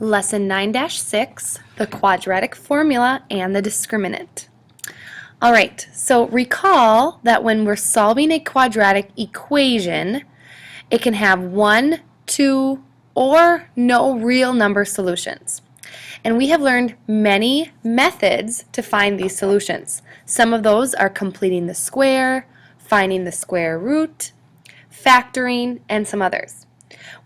Lesson 9-6, the quadratic formula and the discriminant. All right, so recall that when we're solving a quadratic equation, it can have one, two, or no real number solutions. And we have learned many methods to find these solutions. Some of those are completing the square, finding the square root, factoring, and some others.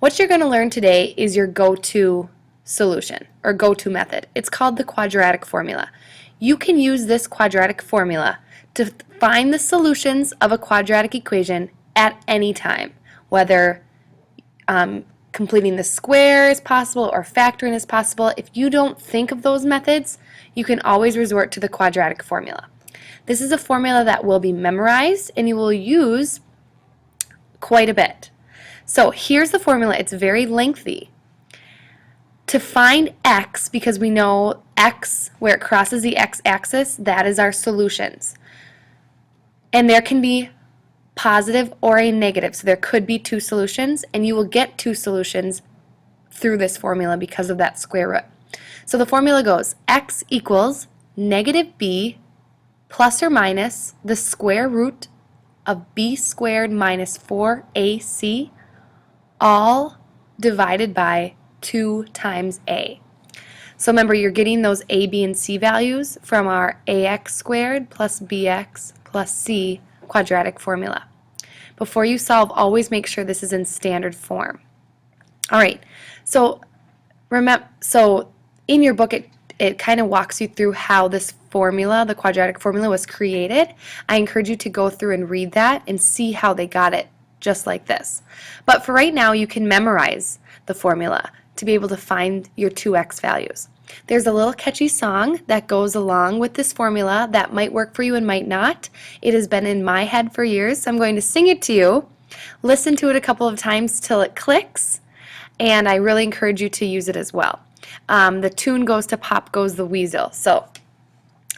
What you're going to learn today is your go-to solution or go-to method. It's called the quadratic formula. You can use this quadratic formula to find the solutions of a quadratic equation at any time, whether completing the square is possible or factoring is possible. If you don't think of those methods, you can always resort to the quadratic formula. This is a formula that will be memorized and you will use quite a bit. So here's the formula. It's very lengthy. To find x, because we know x, where it crosses the x-axis, that is our solutions. And there can be positive or a negative, so there could be two solutions, and you will get two solutions through this formula because of that square root. So the formula goes x equals negative b plus or minus the square root of b squared minus 4ac, all divided by 2 times a. So remember, you're getting those a, b, and c values from our ax squared plus bx plus c quadratic formula. Before you solve, always make sure this is in standard form. All right, so in your book it kind of walks you through how this formula, the quadratic formula, was created. I encourage you to go through and read that and see how they got it just like this. But for right now, you can memorize the formula to be able to find your 2x values. There's a little catchy song that goes along with this formula that might work for you and might not. It has been in my head for years, so I'm going to sing it to you. Listen to it a couple of times till it clicks, and I really encourage you to use it as well. The tune goes to Pop Goes the Weasel, so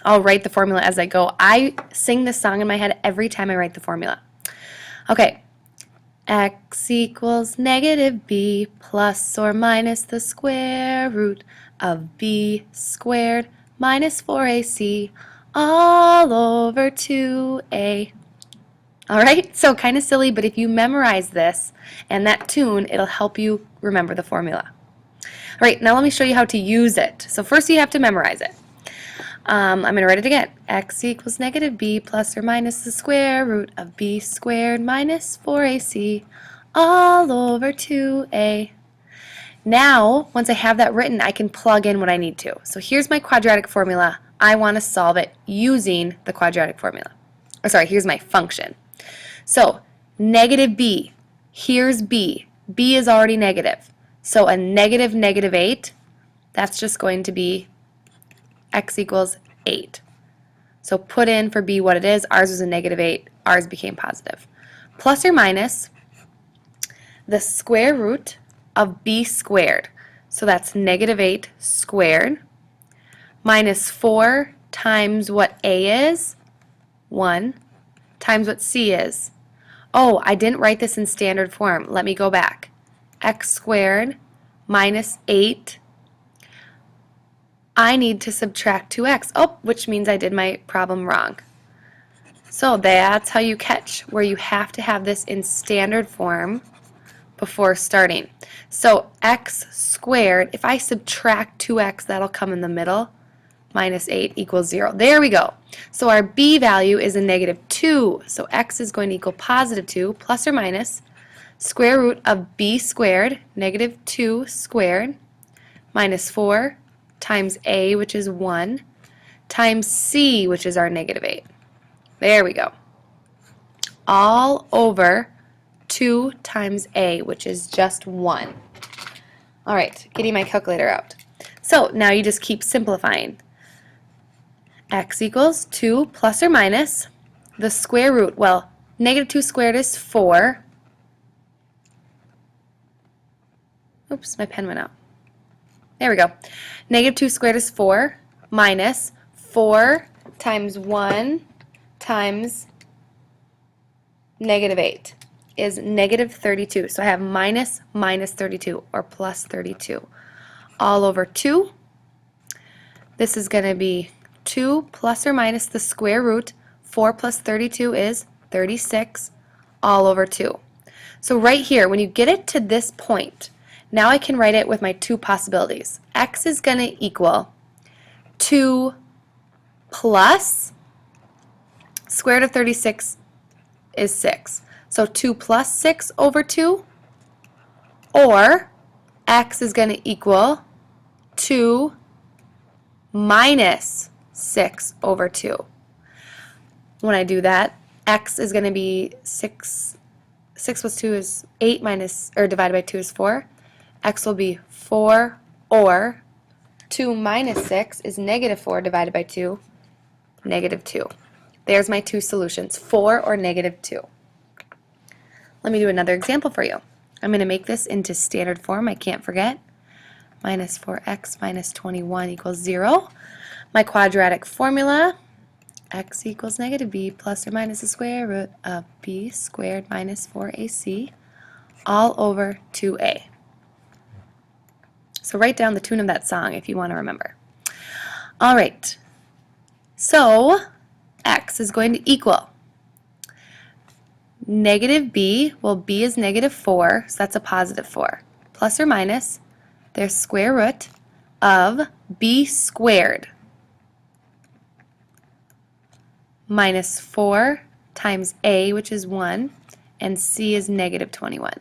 I'll write the formula as I go. I sing this song in my head every time I write the formula. Okay. X equals negative b plus or minus the square root of b squared minus 4ac all over 2a. Alright, so kind of silly, but if you memorize this and that tune, it'll help you remember the formula. Alright, now let me show you how to use it. So first you have to memorize it. I'm going to write it again. X equals negative b plus or minus the square root of b squared minus 4ac all over 2a. Now, once I have that written, I can plug in what I need to. So here's my quadratic formula. I want to solve it using the quadratic formula. Here's my function. So negative b, here's b. b is already negative. So a negative negative 8, that's just going to be x equals 8. So put in for b what it is. Ours was a negative 8. Ours became positive. Plus or minus the square root of b squared. So that's negative 8 squared minus 4 times what a is, 1, times what c is. Oh, I didn't write this in standard form. Let me go back. X squared minus 8. I need to subtract 2x. Oh, which means I did my problem wrong. So that's how you catch, where you have to have this in standard form before starting. So x squared, if I subtract 2x, that'll come in the middle. Minus 8 equals 0. There we go. So our b value is a negative 2. So x is going to equal positive 2 plus or minus square root of b squared, negative 2 squared, minus 4 times a, which is 1, times c, which is our negative 8. There we go. All over 2 times a, which is just 1. All right, getting my calculator out. So now you just keep simplifying. X equals 2 plus or minus the square root. Well, negative 2 squared is 4. Oops, my pen went out. There we go. Negative 2 squared is 4 minus 4 times 1 times negative 8 is negative 32. So I have minus 32 or plus 32 all over 2. This is going to be 2 plus or minus the square root. 4 plus 32 is 36 all over 2. So right here, when you get it to this point, now I can write it with my two possibilities. X is going to equal 2 plus square root of 36 is 6. So 2 plus 6 over 2, or X is going to equal 2 minus 6 over 2. When I do that, X is going to be 6 plus 2 is 8 minus, or divided by 2 is 4. X will be 4, or 2 minus 6 is negative 4 divided by 2, negative 2. There's my two solutions, 4 or negative 2. Let me do another example for you. I'm going to make this into standard form, I can't forget. Minus 4x minus 21 equals 0. My quadratic formula, x equals negative b plus or minus the square root of b squared minus 4ac all over 2a. So write down the tune of that song if you want to remember. All right, so x is going to equal negative b, well b is negative 4, so that's a positive 4, plus or minus their square root of b squared minus 4 times a, which is 1, and c is negative 21.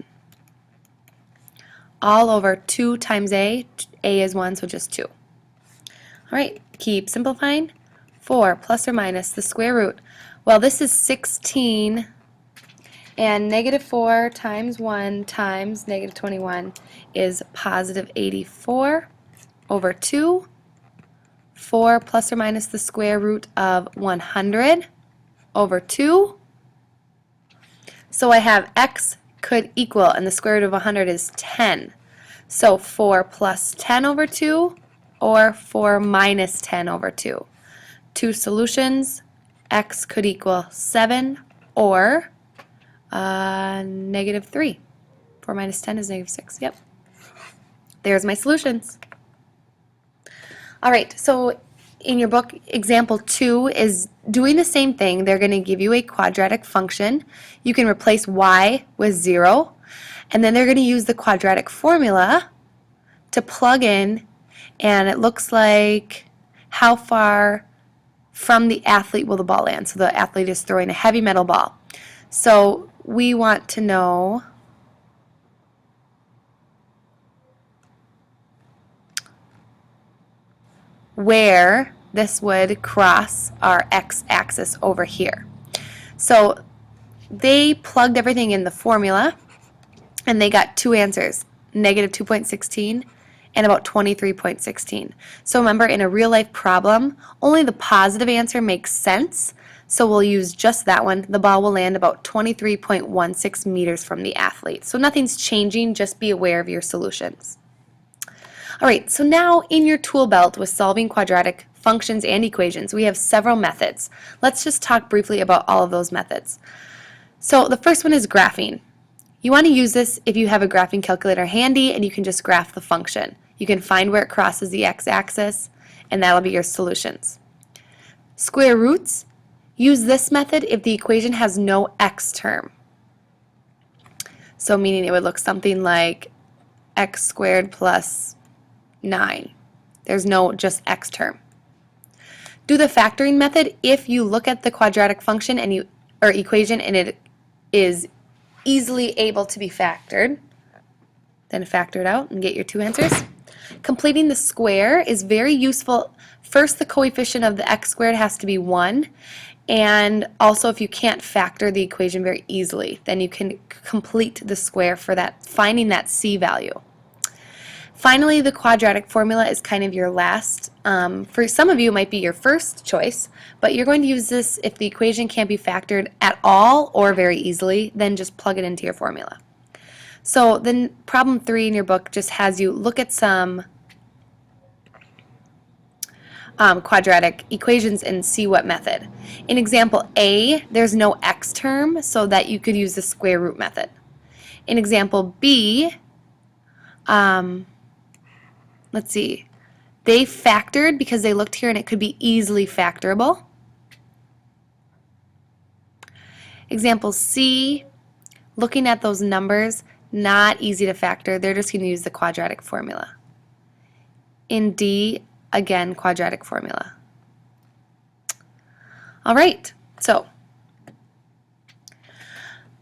All over 2 times a is 1, so just 2. All right, keep simplifying. 4 plus or minus the square root. Well, this is 16, and negative 4 times 1 times negative 21 is positive 84 over 2. 4 plus or minus the square root of 100 over 2. So I have x could equal, and the square root of 100 is 10. So 4 plus 10 over 2, or 4 minus 10 over 2. Two solutions, x could equal 7 or negative 3. 4 minus 10 is negative 6. Yep. There's my solutions. All right, so in your book, example 2 is doing the same thing. They're going to give you a quadratic function. You can replace y with 0, and then they're going to use the quadratic formula to plug in, and it looks like how far from the athlete will the ball land. So the athlete is throwing a heavy metal ball. So we want to know where this would cross our x-axis over here. So they plugged everything in the formula, and they got two answers, negative 2.16 and about 23.16. So remember, in a real-life problem, only the positive answer makes sense, so we'll use just that one. The ball will land about 23.16 meters from the athlete. So nothing's changing, just be aware of your solutions. All right, so now in your tool belt with solving quadratic functions and equations, we have several methods. Let's just talk briefly about all of those methods. So the first one is graphing. You want to use this if you have a graphing calculator handy, and you can just graph the function. You can find where it crosses the x-axis, and that'll be your solutions. Square roots, use this method if the equation has no x term. So meaning it would look something like x squared plus 9. There's no just x term. Do the factoring method if you look at the quadratic function and or equation and it is easily able to be factored. Then factor it out and get your two answers. Completing the square is very useful. First, the coefficient of the x squared has to be 1, and also if you can't factor the equation very easily, then you can complete the square for that, finding that c value. Finally, the quadratic formula is kind of your last. For some of you, it might be your first choice, but you're going to use this if the equation can't be factored at all or very easily, then just plug it into your formula. So then problem 3 in your book just has you look at some quadratic equations and see what method. In example A, there's no x term, so that you could use the square root method. In example B, let's see, they factored because they looked here and it could be easily factorable. Example C, looking at those numbers, not easy to factor. They're just going to use the quadratic formula. In D, again, quadratic formula. All right, so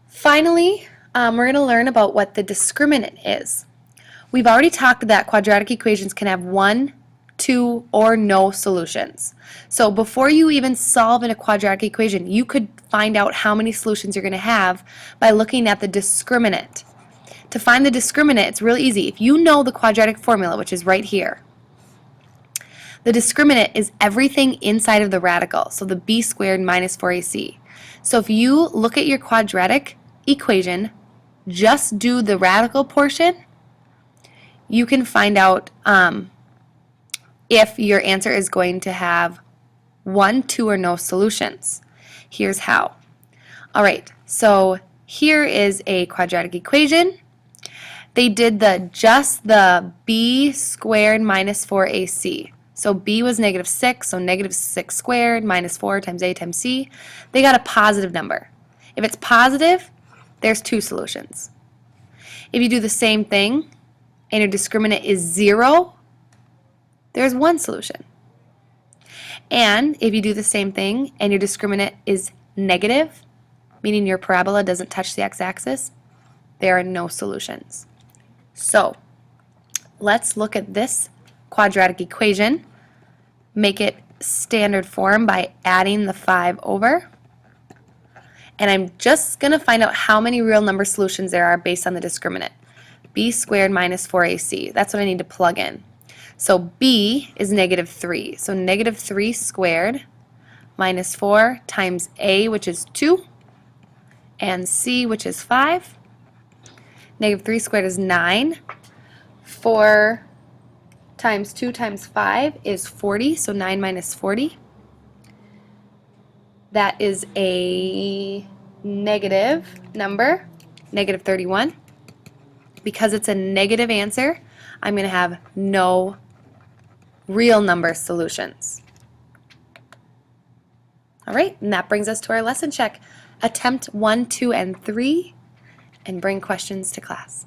finally, we're going to learn about what the discriminant is. We've already talked that quadratic equations can have one, two, or no solutions. So before you even solve in a quadratic equation, you could find out how many solutions you're going to have by looking at the discriminant. To find the discriminant, it's really easy. If you know the quadratic formula, which is right here, the discriminant is everything inside of the radical, so the b squared minus 4ac. So if you look at your quadratic equation, just do the radical portion, you can find out if your answer is going to have one, two, or no solutions. Here's how. All right, so here is a quadratic equation. They did just the b squared minus 4ac. So b was negative 6, so negative 6 squared minus 4 times a times c. They got a positive number. If it's positive, there's two solutions. If you do the same thing and your discriminant is 0, there's one solution. And if you do the same thing and your discriminant is negative, meaning your parabola doesn't touch the x-axis, there are no solutions. So let's look at this quadratic equation, make it standard form by adding the 5 over. And I'm just going to find out how many real number solutions there are based on the discriminant. b squared minus 4ac. That's what I need to plug in. So b is negative 3. So negative 3 squared minus 4 times a, which is 2, and c, which is 5. Negative 3 squared is 9. 4 times 2 times 5 is 40, so 9 minus 40. That is a negative number, negative 31. Because it's a negative answer, I'm going to have no real number solutions. All right, and that brings us to our lesson check. Attempt 1, 2, and 3, and bring questions to class.